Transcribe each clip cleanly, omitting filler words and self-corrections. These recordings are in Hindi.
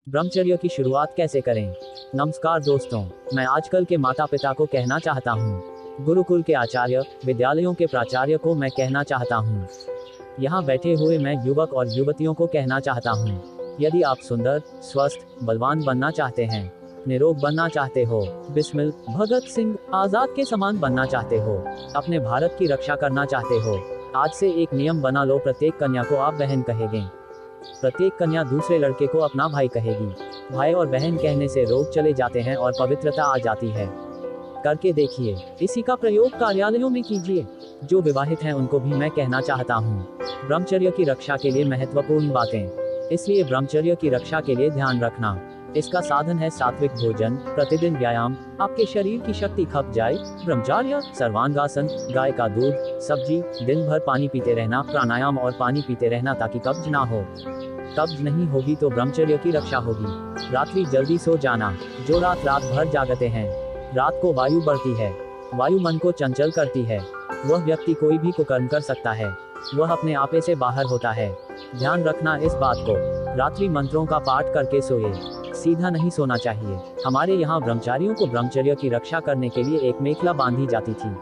ब्रह्मचर्य की शुरुआत कैसे करें? नमस्कार दोस्तों, मैं आजकल के माता पिता को कहना चाहता हूँ, गुरुकुल के आचार्य, विद्यालयों के प्राचार्य को मैं कहना चाहता हूँ, यहाँ बैठे हुए मैं युवक और युवतियों को कहना चाहता हूँ, यदि आप सुंदर, स्वस्थ, बलवान बनना चाहते हैं, निरोग बनना चाहते हो, बिस्मिल, भगत सिंह, आजाद के समान बनना चाहते हो, अपने भारत की रक्षा करना चाहते हो, आज से एक नियम बना लो, प्रत्येक कन्या को आप बहन कहेंगे, प्रत्येक कन्या दूसरे लड़के को अपना भाई कहेगी। भाई और बहन कहने से रोग चले जाते हैं और पवित्रता आ जाती है। करके देखिए, इसी का प्रयोग कार्यालयों में कीजिए। जो विवाहित हैं उनको भी मैं कहना चाहता हूँ, ब्रह्मचर्य की रक्षा के लिए महत्वपूर्ण बातें, इसलिए ब्रह्मचर्य की रक्षा के लिए ध्यान रखना। इसका साधन है सात्विक भोजन, प्रतिदिन व्यायाम, आपके शरीर की शक्ति खप जाए, ब्रह्मचर्य, सर्वांगासन, गाय का दूध, सब्जी, दिन भर पानी पीते रहना, प्राणायाम और पानी पीते रहना ताकि कब्ज ना हो। कब्ज नहीं होगी तो ब्रह्मचर्य की रक्षा होगी। रात्रि जल्दी सो जाना। जो रात भर जागते हैं, रात को वायु बढ़ती है, वायु मन को चंचल करती है, वह व्यक्ति कोई भी कुकर्म कर सकता है, वह अपने आपे से बाहर होता है। ध्यान रखना इस बात को। रात्रि मंत्रों का पाठ करके सोए, सीधा नहीं सोना चाहिए। हमारे यहाँ ब्रह्मचारियों को ब्रह्मचर्य की रक्षा करने के लिए एक मेखला बांधी जाती थी,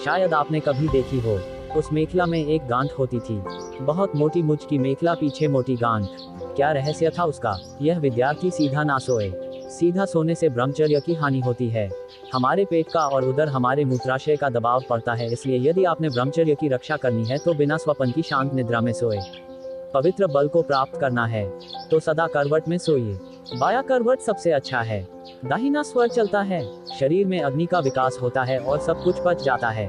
शायद आपने कभी देखी हो। उस मेखला में एक गांठ होती थी, बहुत मोटी मुझ की मेखला, पीछे मोटी गांठ। क्या रहस्य था उसका? यह विद्यार्थी सीधा ना सोए। सीधा सोने से ब्रह्मचर्य की हानि होती है। हमारे पेट का और उधर हमारे मूत्राशय का दबाव पड़ता है, इसलिए यदि आपने ब्रह्मचर्य की रक्षा करनी है तो बिना स्वप्न की शांत निद्रा में सोए। पवित्र बल को प्राप्त करना है तो सदा करवट में सोइए। बाया करवट सबसे अच्छा है। दाहिना स्वर चलता है, शरीर में अग्नि का विकास होता है और सब कुछ पच जाता है।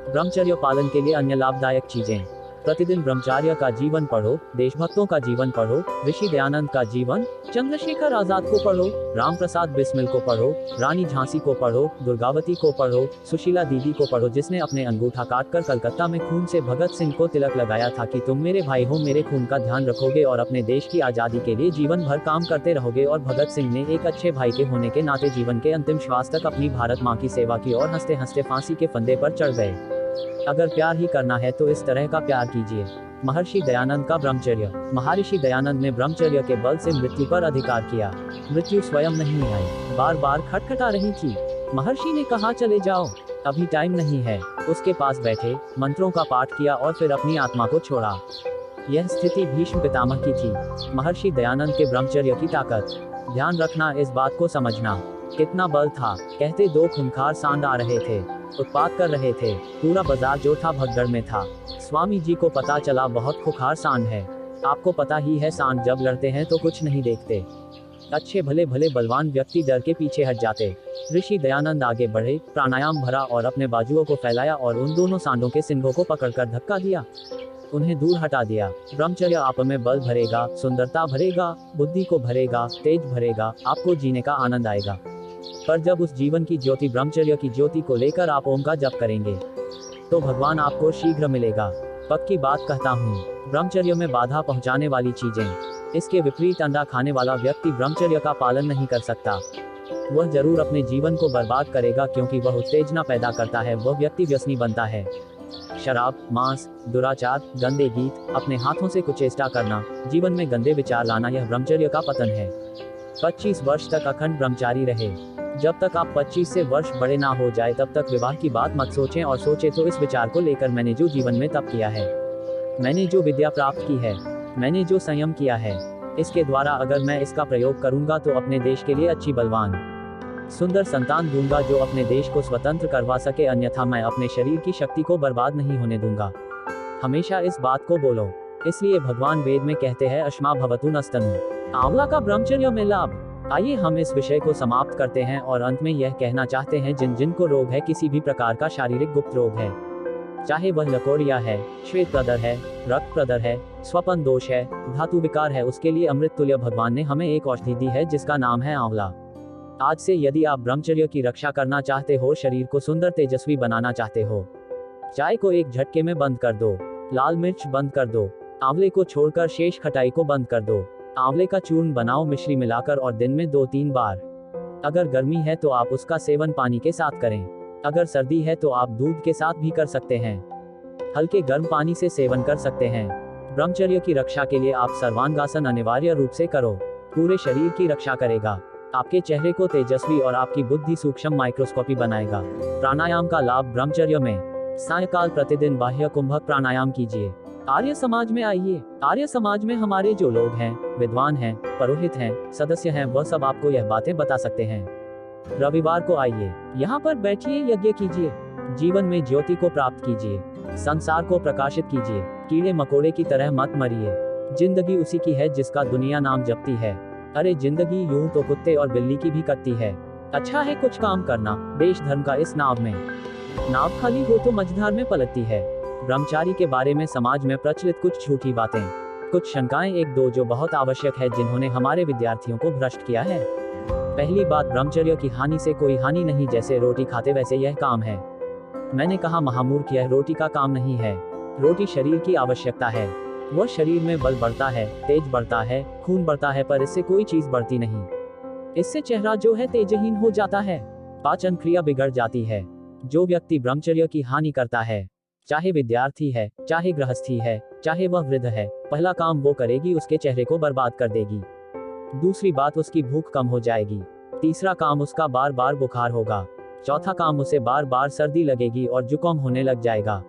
ब्रह्मचर्य पालन के लिए अन्य लाभदायक चीजें, प्रतिदिन ब्रह्मचर्य का जीवन पढ़ो, देशभक्तों का जीवन पढ़ो, ऋषि दयानंद का जीवन, चंद्रशेखर आजाद को पढ़ो, राम प्रसाद बिस्मिल को पढ़ो, रानी झांसी को पढ़ो, दुर्गावती को पढ़ो, सुशीला दीदी को पढ़ो जिसने अपने अंगूठा काटकर कलकत्ता में खून से भगत सिंह को तिलक लगाया था कि तुम मेरे भाई हो, मेरे खून का ध्यान रखोगे और अपने देश की आजादी के लिए जीवन भर काम करते रहोगे। और भगत सिंह ने एक अच्छे भाई के होने के नाते जीवन के अंतिम श्वास तक अपनी भारत माँ की सेवा की और हंसते हंसते फांसी के फंदे पर चढ़ गए। अगर प्यार ही करना है तो इस तरह का प्यार कीजिए। महर्षि दयानंद का ब्रह्मचर्य। महर्षि दयानंद ने ब्रह्मचर्य के बल से मृत्यु पर अधिकार किया। मृत्यु स्वयं नहीं आई, बार बार खटखटा रही थी। महर्षि ने कहा चले जाओ, अभी टाइम नहीं है। उसके पास बैठे, मंत्रों का पाठ किया और फिर अपनी आत्मा को छोड़ा। यह स्थिति भीष्म पितामह की थी। महर्षि दयानंद के ब्रह्मचर्य की ताकत। ध्यान रखना इस बात को समझना, कितना बल था। कहते दो खूंखार सांड आ रहे थे, उत्पात कर रहे थे, पूरा बाजार जो था भगदड़ में था। स्वामी जी को पता चला बहुत खुखार सांड है। आपको पता ही है, सांड जब लड़ते हैं तो कुछ नहीं देखते। अच्छे भले भले बलवान व्यक्ति डर के पीछे हट जाते। ऋषि दयानंद आगे बढ़े, प्राणायाम भरा और अपने बाजुओं को फैलाया और उन दोनों सांडों के सिंगों को पकड़कर धक्का दिया, उन्हें दूर हटा दिया। ब्रह्मचर्य आप में बल भरेगा, सुंदरता भरेगा, बुद्धि को भरेगा, तेज भरेगा, आपको जीने का आनंद आएगा। पर जब उस जीवन की ज्योति, ब्रह्मचर्य की ज्योति को लेकर आप ओम का जप करेंगे तो भगवान आपको शीघ्र मिलेगा। पक्की बात कहता हूँ, ब्रह्मचर्य में बाधा पहुँचाने वाली चीजें, इसके विपरीत अंडा खाने वाला व्यक्ति ब्रह्मचर्य का पालन नहीं कर सकता। वह जरूर अपने जीवन को बर्बाद करेगा, क्योंकि वह उत्तेजना पैदा करता है, वह व्यक्ति व्यसनी बनता है। शराब, मांस, दुराचार, गंदे गीत, अपने हाथों से कुचेष्टा करना, जीवन में गंदे विचार लाना, यह ब्रह्मचर्य का पतन है। 25 वर्ष तक अखंड ब्रह्मचारी रहे। जब तक आप 25 से वर्ष बड़े ना हो जाए तब तक विवाह की बात मत सोचें, और सोचे तो इस विचार को लेकर, मैंने जो जीवन में तप किया है, मैंने जो विद्या प्राप्त की है, मैंने जो संयम किया है, इसके द्वारा अगर मैं इसका प्रयोग करूंगा तो अपने देश के लिए अच्छी बलवान सुंदर संतान दूंगा जो अपने देश को स्वतंत्र करवा सके, अन्यथा मैं अपने शरीर की शक्ति को बर्बाद नहीं होने दूंगा। हमेशा इस बात को बोलो। इसलिए भगवान वेद में कहते हैं, अश्मा भवतु नस्तनु। आंवला का ब्रह्मचर्य में लाभ। आइए हम इस विषय को समाप्त करते हैं और अंत में यह कहना चाहते हैं, जिन जिन को रोग है, किसी भी प्रकार का शारीरिक गुप्त रोग है, चाहे वह लकोरिया है, श्वेत प्रदर है, रक्त प्रदर है, स्वपन दोष है, धातु विकार है, उसके लिए अमृत तुल्य भगवान ने हमें एक औषधि दी है जिसका नाम है आंवला। आज से यदि आप ब्रह्मचर्य की रक्षा करना चाहते हो, शरीर को सुंदर तेजस्वी बनाना चाहते हो, चाय को एक झटके में बंद कर दो, लाल मिर्च बंद कर दो, आंवले को छोड़कर शेष खटाई को बंद कर दो। आंवले का चूर्ण बनाओ मिश्री मिलाकर और दिन में 2-3 बार। अगर गर्मी है तो आप उसका सेवन पानी के साथ करें, अगर सर्दी है तो आप दूध के साथ भी कर सकते हैं। हल्के गर्म पानी से सेवन कर सकते हैं। ब्रह्मचर्य की रक्षा के लिए आप सर्वांगासन अनिवार्य रूप से करो। पूरे शरीर की रक्षा करेगा, आपके चेहरे को तेजस्वी और आपकी बुद्धि सूक्ष्म माइक्रोस्कोपी बनाएगा। प्राणायाम का लाभ ब्रह्मचर्य में। सायंकाल प्रतिदिन बाह्य कुंभक प्राणायाम कीजिए। आर्य समाज में आइए। आर्य समाज में हमारे जो लोग हैं, विद्वान हैं, पुरोहित हैं, सदस्य हैं, वह सब आपको यह बातें बता सकते हैं। रविवार को आइए, यहाँ पर बैठिए, यज्ञ कीजिए, जीवन में ज्योति को प्राप्त कीजिए, संसार को प्रकाशित कीजिए। कीड़े मकोड़े की तरह मत मरिए। जिंदगी उसी की है जिसका दुनिया नाम जपती है। अरे जिंदगी यूं तो कुत्ते और बिल्ली की भी कटती है। अच्छा है कुछ काम करना, देश धर्म का इस नाव में। नाव खाली हो तो मझधार में पलटती है। ब्रह्मचारी के बारे में समाज में प्रचलित कुछ झूठी बातें, कुछ शंकाएं, एक दो जो बहुत आवश्यक है, जिन्होंने हमारे विद्यार्थियों को भ्रष्ट किया है। पहली बात, ब्रह्मचर्य की हानि से कोई हानि नहीं, जैसे रोटी खाते वैसे यह काम है। मैंने कहा महामूर्ख, यह रोटी का काम नहीं है। रोटी शरीर की आवश्यकता है। वह शरीर में बल बढ़ता है, तेज बढ़ता है, खून बढ़ता है, पर इससे कोई चीज बढ़ती नहीं। इससे चेहरा जो है तेजहीन हो जाता है, पाचन क्रिया बिगड़ जाती है। जो व्यक्ति ब्रह्मचर्य की हानि करता है, चाहे विद्यार्थी है, चाहे गृहस्थी है, चाहे वह वृद्ध है, पहला काम वो करेगी उसके चेहरे को बर्बाद कर देगी। दूसरी बात, उसकी भूख कम हो जाएगी। तीसरा काम, उसका बार बार बुखार होगा। चौथा काम, उसे बार बार सर्दी लगेगी और जुकाम होने लग जाएगा।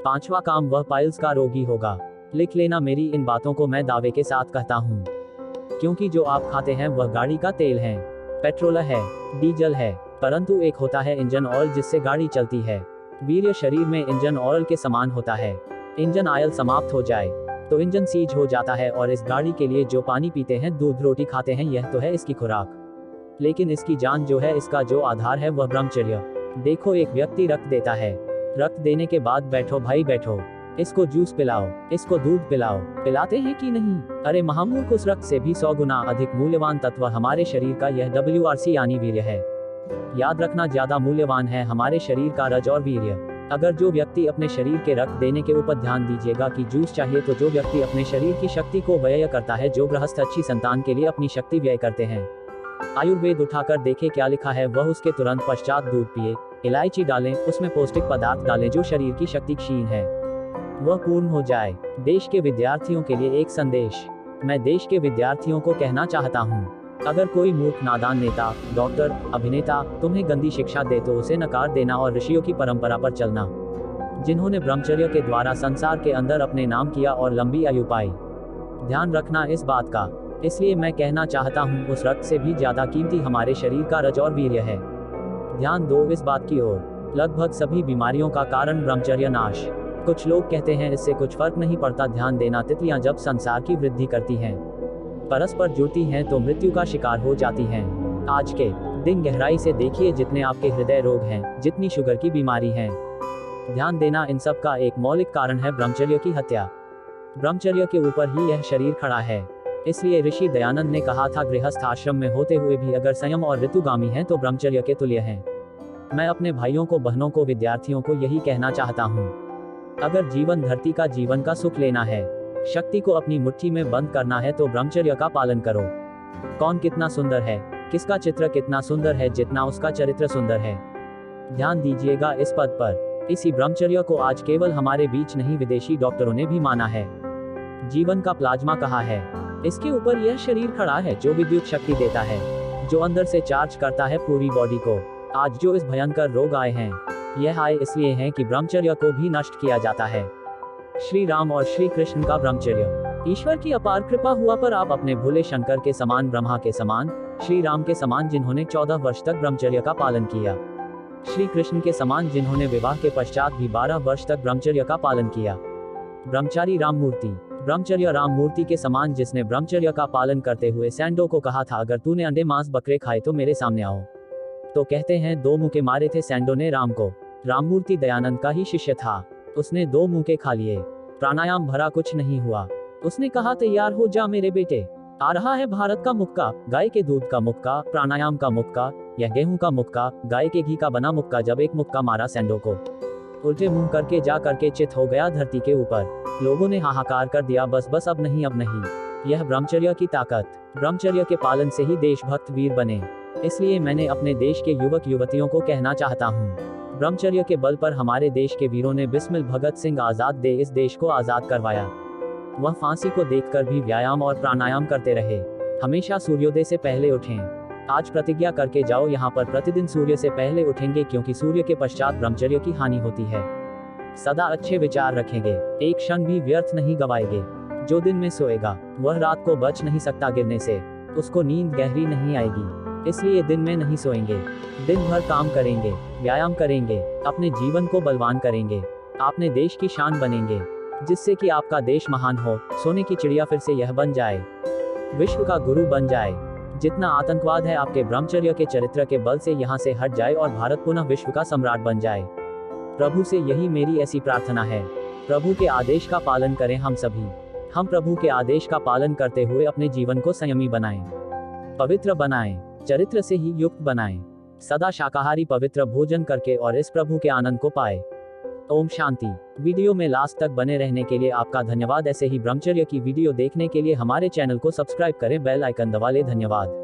पांचवा काम, वह पाइल्स का रोगी होगा। लिख लेना, मेरी इन बातों को मैं दावे के साथ कहता हूँ, क्योंकि जो आप खाते हैं वह गाड़ी का तेल है, पेट्रोल है, डीजल है, परंतु एक होता है इंजन ऑयल जिससे गाड़ी चलती है। वीर्य शरीर में इंजन ऑयल के समान होता है। इंजन ऑयल समाप्त हो जाए तो इंजन सीज हो जाता है, और इस गाड़ी के लिए जो पानी पीते हैं, दूध रोटी खाते हैं, यह तो है इसकी खुराक। लेकिन इसकी जान जो है, इसका जो आधार है, वह ब्रह्मचर्य। देखो, एक व्यक्ति रक्त देता है, रक्त देने के बाद बैठो भाई बैठो, इसको जूस पिलाओ, इसको दूध पिलाओ, पिलाते हैं कि नहीं? अरे महामूर्ख, उस रक्त से भी 100 गुना अधिक मूल्यवान तत्व हमारे शरीर का यह WRC यानी वीर्य है। याद रखना, ज्यादा मूल्यवान है हमारे शरीर का रज और वीर्य। अगर जो व्यक्ति अपने शरीर के रक्त देने के ऊपर ध्यान दीजिएगा कि जूस चाहिए, तो जो व्यक्ति अपने शरीर की शक्ति को व्यय करता है, जो गृहस्थ अच्छी संतान के लिए अपनी शक्ति व्यय करते हैं, आयुर्वेद उठाकर देखे क्या लिखा है, वह उसके तुरंत पश्चात दूध पिए, इलायची डालें, उसमें पौष्टिक पदार्थ डालें, जो शरीर की शक्ति क्षीण है वह पूर्ण हो जाए। देश के विद्यार्थियों के लिए एक संदेश। मैं देश के विद्यार्थियों को कहना चाहता हूँ, अगर कोई मूर्ख नादान नेता, डॉक्टर, अभिनेता तुम्हें गंदी शिक्षा दे तो उसे नकार देना और ऋषियों की परंपरा पर चलना, जिन्होंने ब्रह्मचर्य के द्वारा संसार के अंदर अपने नाम किया और लंबी आयु पाई। ध्यान रखना इस बात का। इसलिए मैं कहना चाहता हूँ, उस रक्त से भी ज्यादा कीमती हमारे शरीर का रज और वीर्य है। ध्यान दो इस बात की ओर। लगभग सभी बीमारियों का कारण ब्रह्मचर्य नाश। कुछ लोग कहते हैं इससे कुछ फर्क नहीं पड़ता। ध्यान देना, तितलियां जब संसार की वृद्धि करती हैं, परस्पर जुड़ती हैं, तो मृत्यु का शिकार हो जाती हैं। आज के दिन गहराई से देखिए, जितने आपके हृदय रोग हैं, जितनी शुगर की बीमारी है, ध्यान देना, इन सब का एक मौलिक कारण है ब्रह्मचर्य की हत्या। ब्रह्मचर्य के ऊपर ही यह शरीर खड़ा है। इसलिए ऋषि दयानंद ने कहा था, गृहस्थ आश्रम में होते हुए भी अगर संयम और ऋतुगामी हैं तो ब्रह्मचर्य के तुल्य हैं। मैं अपने भाइयों को, बहनों को, विद्यार्थियों को यही कहना चाहता हूँ, अगर जीवन धरती का जीवन का सुख लेना है, शक्ति को अपनी मुट्ठी में बंद करना है, तो ब्रह्मचर्य का पालन करो। कौन कितना सुंदर है, किसका चित्र कितना सुंदर है, जितना उसका चरित्र सुंदर है। ध्यान दीजिएगा इस पद पर। इसी ब्रह्मचर्य को आज केवल हमारे बीच नहीं, विदेशी डॉक्टरों ने भी माना है। जीवन का प्लाज्मा कहा है, इसके ऊपर यह शरीर खड़ा है जो विद्युत शक्ति देता है, जो अंदर से चार्ज करता है पूरी बॉडी को। आज जो इस भयंकर रोग आए हैं, यह आए इसलिए हैं कि ब्रह्मचर्य को भी नष्ट किया जाता है। श्री राम और श्री कृष्ण का ब्रह्मचर्य। ईश्वर की अपार कृपा हुआ पर आप अपने भोले शंकर के समान, ब्रह्मा के समान, श्री राम के समान जिन्होंने 14 वर्ष तक ब्रह्मचर्य का पालन किया, श्री कृष्ण के समान जिन्होंने विवाह के पश्चात भी 12 वर्ष तक ब्रह्मचर्य का पालन किया। ब्रह्मचारी राम मूर्ति। ब्रह्मचर्य राम मूर्ति के समान, जिसने ब्रह्मचर्य का पालन करते हुए सैंडो को कहा था, अगर तूने अंडे मांस बकरे खाए तो मेरे सामने आओ। तो कहते हैं 2 मुके मारे थे सैंडो ने राम को। राममूर्ति दयानंद का ही शिष्य था, उसने 2 मुके खा लिए। प्राणायाम भरा कुछ नहीं हुआ। उसने कहा, तैयार हो जा मेरे बेटे, आ रहा है भारत का मुक्का, गाय के दूध का मुक्का, प्राणायाम का मुक्का, यह गेहूं का मुक्का, गाय के घी का बना मुक्का। जब एक मुक्का मारा सैंडो को, उल्टे मुंह करके जा करके चित हो गया धरती के ऊपर। लोगों ने हाहाकार कर दिया, बस बस अब नहीं अब नहीं। यह ब्रह्मचर्य की ताकत। ब्रह्मचर्य के पालन से ही देशभक्त वीर बने। इसलिए मैंने अपने देश के युवक युवतियों को कहना चाहता हूँ, ब्रह्मचर्य के बल पर हमारे देश के वीरों ने बिस्मिल भगत सिंह आजाद दे इस देश को आजाद करवाया। वह फांसी को देखकर भी व्यायाम और प्राणायाम करते रहे। हमेशा सूर्योदय से पहले उठें। आज प्रतिज्ञा करके जाओ, यहाँ पर प्रतिदिन सूर्य से पहले उठेंगे क्योंकि सूर्य के पश्चात ब्रह्मचर्य की हानि होती है। सदा अच्छे विचार रखेंगे, एक क्षण भी व्यर्थ नहीं गवाएंगे। जो दिन में सोएगा वह रात को बच नहीं सकता गिरने से, उसको नींद गहरी नहीं आएगी। इसलिए दिन में नहीं सोएंगे, दिन भर काम करेंगे, व्यायाम करेंगे, अपने जीवन को बलवान करेंगे। आपने देश की शान बनेंगे, जिससे कि आपका देश महान हो, सोने की चिड़िया फिर से यह बन जाए, विश्व का गुरु बन जाए। जितना आतंकवाद है आपके ब्रह्मचर्य के चरित्र के बल से यहाँ से हट जाए और भारत पुनः विश्व का सम्राट बन जाए। प्रभु से यही मेरी ऐसी प्रार्थना है। प्रभु के आदेश का पालन करें हम सभी। हम प्रभु के आदेश का पालन करते हुए अपने जीवन को संयमी बनाएं, पवित्र बनाएं, चरित्र से ही युक्त बनाएं, सदा शाकाहारी पवित्र भोजन करके और इस प्रभु के आनंद को पाए। ओम शांति। वीडियो में लास्ट तक बने रहने के लिए आपका धन्यवाद। ऐसे ही ब्रह्मचर्य की वीडियो देखने के लिए हमारे चैनल को सब्सक्राइब करें, बेल आइकन दबा लें। धन्यवाद।